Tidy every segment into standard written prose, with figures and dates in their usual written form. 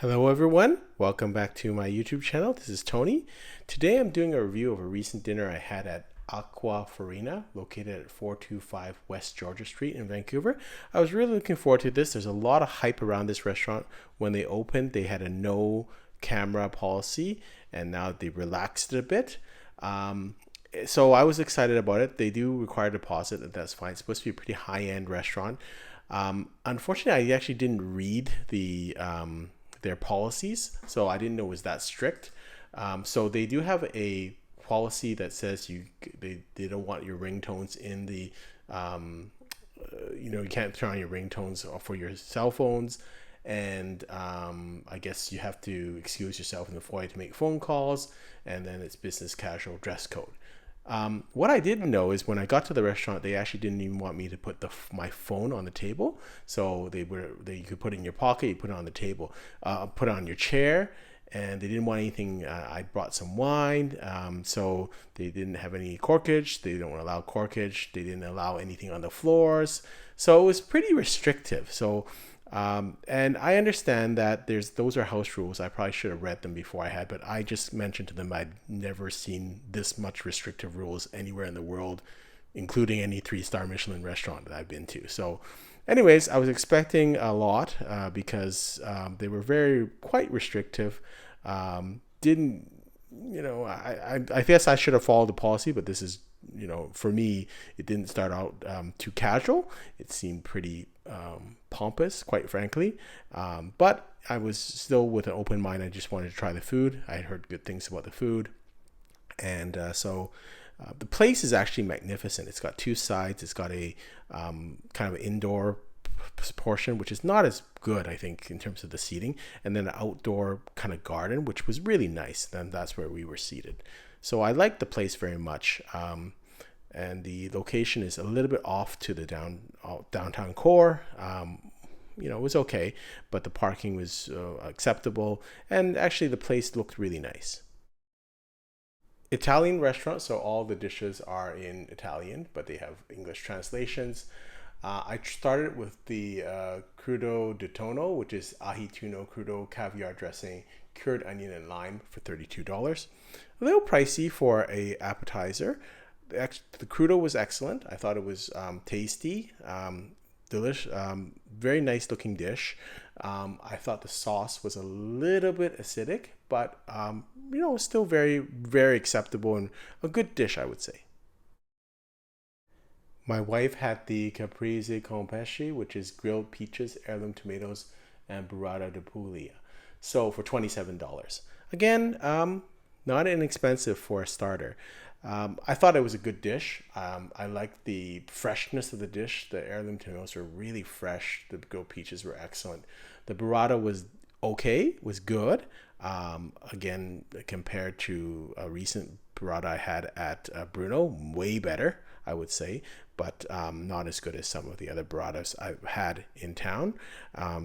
Hello everyone, welcome back to my YouTube channel. This is Tony. Today I'm doing a review of a recent dinner I had at Acquafarina, located at 425 West Georgia Street in Vancouver. I was really looking forward to this. There's a lot of hype around this restaurant. When they opened, they had a no camera policy, and now they relaxed it a bit. So I was excited about it. They do require a deposit, and that's fine. It's supposed to be a pretty high-end restaurant. Unfortunately, I actually didn't read their policies, so I didn't know it was that strict. So they do have a policy that says they don't want your ringtones in the you can't turn on your ringtones for your cell phones, and I guess you have to excuse yourself in the foyer to make phone calls, and then it's business casual dress code. What I didn't know is when I got to the restaurant, they actually didn't even want me to put my phone on the table. So you could put it in your pocket, you put it on the table, put it on your chair, and they didn't want anything. I brought some wine, so they didn't have any corkage. They don't allow corkage. They didn't allow anything on the floors. So it was pretty restrictive. So and I understand that those are house rules. I probably should have read them before I had, but I just mentioned to them I'd never seen this much restrictive rules anywhere in the world, including any 3-star Michelin restaurant that I've been to. So anyways, I was expecting a lot because they were quite restrictive. Didn't, I guess I should have followed the policy, but this is, for me, it didn't start out too casual. It seemed pretty pompous, quite frankly. But I was still with an open mind. I just wanted to try the food. I had heard good things about the food. And so the place is actually magnificent. It's got 2 sides. It's got a kind of indoor portion, which is not as good, I think, in terms of the seating, and then an outdoor kind of garden, which was really nice. Then that's where we were seated. So I liked the place very much. And the location is a little bit off to the downtown core. It was okay, but the parking was acceptable, and actually the place looked really nice. Italian restaurant, so all the dishes are in Italian, but they have English translations. I started with the crudo di tonno, which is ahi tuna crudo, caviar dressing, cured onion and lime for $32. A little pricey for a appetizer. The crudo was excellent. I thought it was tasty, delicious, very nice looking dish. I thought the sauce was a little bit acidic, but still very, very acceptable and a good dish, I would say. My wife had the Caprise Kompeshi, which is grilled peaches, heirloom tomatoes, and burrata de puglia. So for $27. Again, not inexpensive for a starter. I thought it was a good dish. I liked the freshness of the dish. The heirloom tomatoes were really fresh. The grilled peaches were excellent. The burrata was okay, was good. Again, compared to a recent burrata I had at Bruno, way better, I would say, but not as good as some of the other burratas I've had in town.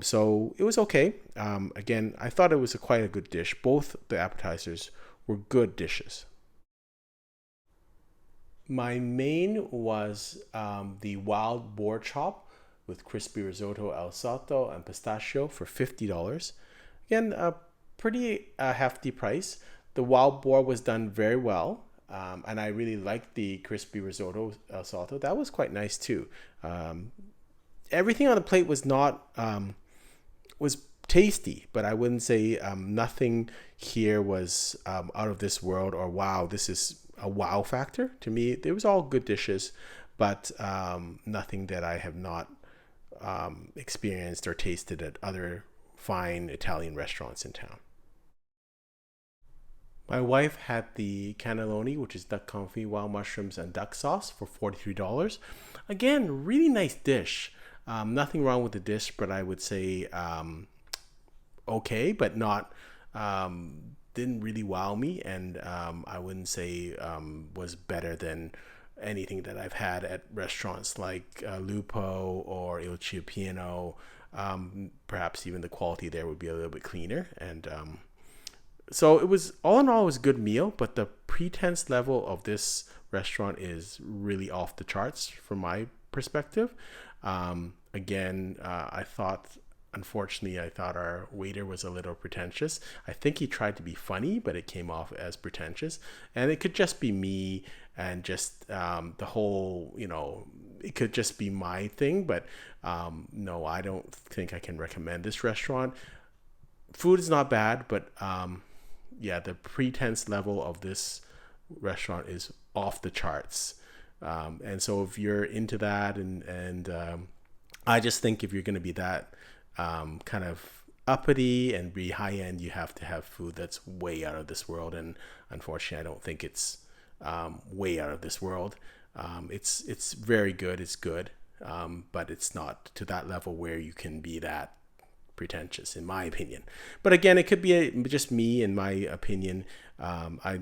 So it was okay. Again, I thought it was quite a good dish. Both the appetizers were good dishes. My main was the wild boar chop with crispy risotto al salto and pistachio for $50. Again, a pretty hefty price. The wild boar was done very well, and I really liked the crispy risotto al salto. That was quite nice too. Everything on the plate was not was tasty, but I wouldn't say nothing here was out of this world or wow, this is a wow factor. To me, it was all good dishes, but nothing that I have not experienced or tasted at other fine Italian restaurants in town. My wife had the cannelloni, which is duck confit, wild mushrooms, and duck sauce for $43. Again, really nice dish. Nothing wrong with the dish, but I would say okay, but not didn't really wow me, and I wouldn't say was better than anything that I've had at restaurants like Lupo or Il Ciampino. Perhaps even the quality there would be a little bit cleaner, and so it was, all in all, it was a good meal, but the pretense level of this restaurant is really off the charts from my perspective. Again, I thought unfortunately, I thought our waiter was a little pretentious. I think he tried to be funny, but it came off as pretentious. And it could just be me and just the whole, it could just be my thing. But no, I don't think I can recommend this restaurant. Food is not bad, but yeah, the pretense level of this restaurant is off the charts. And so if you're into that, and I just think if you're going to be that kind of uppity and be high end, you have to have food that's way out of this world. And unfortunately, I don't think it's way out of this world. It's very good. It's good, but it's not to that level where you can be that pretentious, in my opinion. But again, it could be just me, in my opinion. I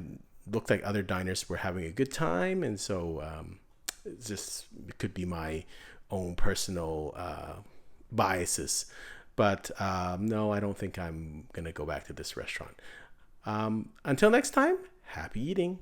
looked like other diners were having a good time, and so it could be my own personal biases. But no, I don't think I'm gonna go back to this restaurant. Until next time, happy eating.